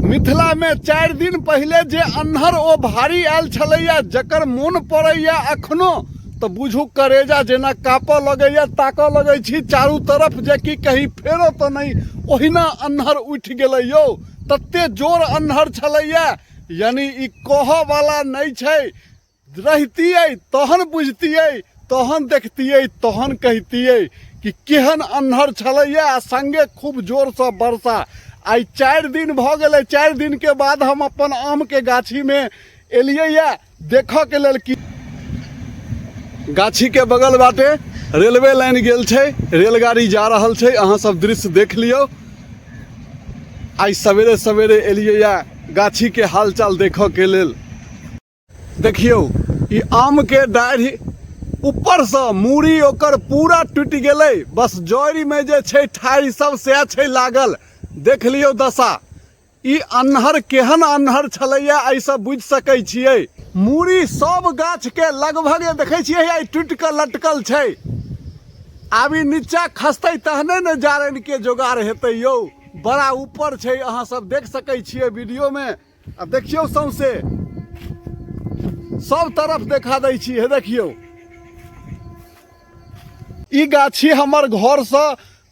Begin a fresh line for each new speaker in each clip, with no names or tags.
मिथिला में 4 दिन पहले जे अन्हर ओ भारी आयल छलैया, जकर मोन पड़ैया अखनो तो बुझू करेजा जेना कापऽ लगैया। ताकऽ लगै छी चारू तरफ जे कि कहीं फेरो तो नहीं ओहिना अन्हर उठि गेलै यौ। तते जोर अन्हर छलैया, यानी ई कहऽ वाला नहीं छै। रहतियै तहन बुझतियै, तहन देखतियै, तहन कहतियै कि केहन अन्हर छलैया। आ संगे खूब जोर से वर्षा। आई 4 दिन भ गेलै। 4 दिन के बाद हम अपन आम के गाछी में एलियै या देखऽ के लेल कि गाछी के बगल बाटे रेलवे लाइन गेल छै, रेलगाड़ी जा रहल छै। अहाँ सब दृश्य देख लियो। आई सवेरे सवेरे एलियै या गाछी के हालचाल देखऽ के लेल। देखियो ई आम के डाढ़ी ऊपर से मूड़ी ओकर पूरा टूट गेलै। बस जड़ि में जे छै ठाढ़ि सब से छै लागल। देख लियो दशा। ई अन्हर केहन अन्हर छलैया ऐसा बुझ सकै छियै। मूड़ी सब गाछ के लगभग देखे छियै टूट के लटकल छै। आब ई नीचा खसतै तहने न जारनि के जोगाड़ हेतै यौ। बड़ा ऊपर छै, अहाँ सब देख सकै छियै वीडियो में। आ देखियो सौंसे सब तरफ देखा दै छी। हे देखियो ई गाछी हमर घर से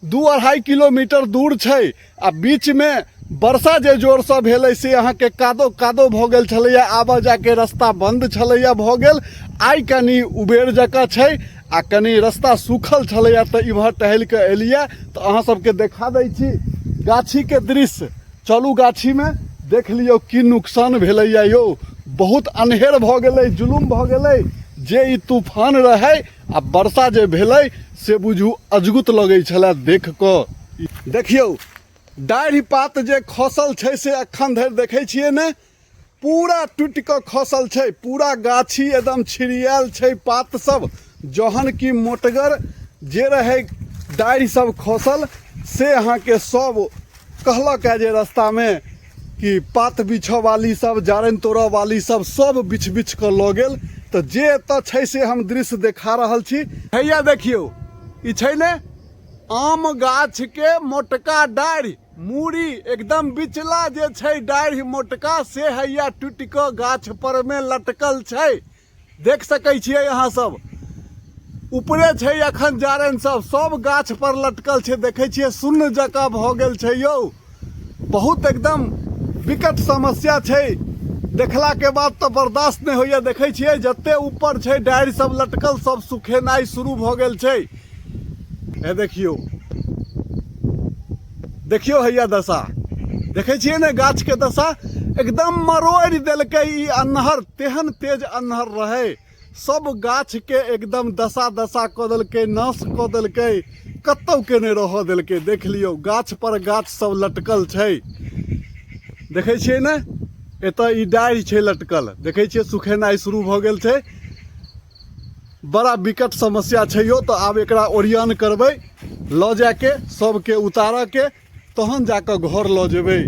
2-2.5 किलोमीटर दूर छै। आ बीच में वर्षा जे जोर से भेलै से अहाँ के कादो कादो भ गेल छलैया। आबऽ जाके रास्ता बंद छलैया भ गेल। आई कनी उबेर जका छै आ कनी रास्ता सूखल छलैया त इम्हर टहल के एलिया। तो अहाँ सबके देखा दै छी गाछी के दृश्य। चलू गाछी में देख लियो की नुकसान भेलैया यौ। बहुत अन्हेर भ गेलै, जुलुम भ गेलै। जे ई तूफान रहे आ वर्षा जे भेलै से बुझू अजगुत लगै छलै देख कऽ। देखियौ डाढ़ि पात जे खसल छै से अखन धरि देखै छियै ने पूरा टूटि कऽ खसल छै। पूरा गाछी एकदम छिड़ियाल छै पात सब। जहन की मोटगर जे रहे डाढ़ि सब खसल से अहाँ के सब कहलक है जे रास्ता में कि पात बिछऽ वाली सब, जारनि तोड़ऽ वाली सब बिछ बिछ कऽ लऽ गेल। तो जे एतऽ छै से हम दृश्य देखा रहल छी। हैया देखियो ई छै ने आम गाछ के मोटका डाढ़ि, मूड़ी एकदम बिचला जे छै डाढ़ि मोटका से हैया टूटि कऽ गाछ पर में लटकल छै। देख सकै छियै अहाँ सब। ऊपरे छै अखन जारनि सब गाछ पर लटकल छै। देखै छियै शून्य जकाँ भ गेल छै यौ। बहुत एकदम विकट समस्या छै। देखला के बाद तो बर्दाश्त नहीं होइया। देखै छियै जते ऊपर छै डाढ़ि सब लटकल सब सुखेनाइ शुरू भ गेल छै। हे देखियो देखियो हैया दशा। देखै छियै ने गाछ के दशा एकदम मरोड़ि देलकै। ई अन्हर तेहन तेज अन्हर रहे, सब गाछ के एकदम दशा कऽ देलकै, नाश कऽ देलकै, कतौ के नहीं रह देलकै। देख लियो गाछ पर गाछ सब लटकल छै। देखै छियै ने एतऽ ई डाढ़ि छै लटकल। देखै छियै सुखेनाइ शुरू भ गेल छै। बड़ा विकट समस्या छै यो। तो आब एकरा ओरियान करबै, लऽ जाके सबके उतारऽ के, तहन जाके घर लऽ जेबै।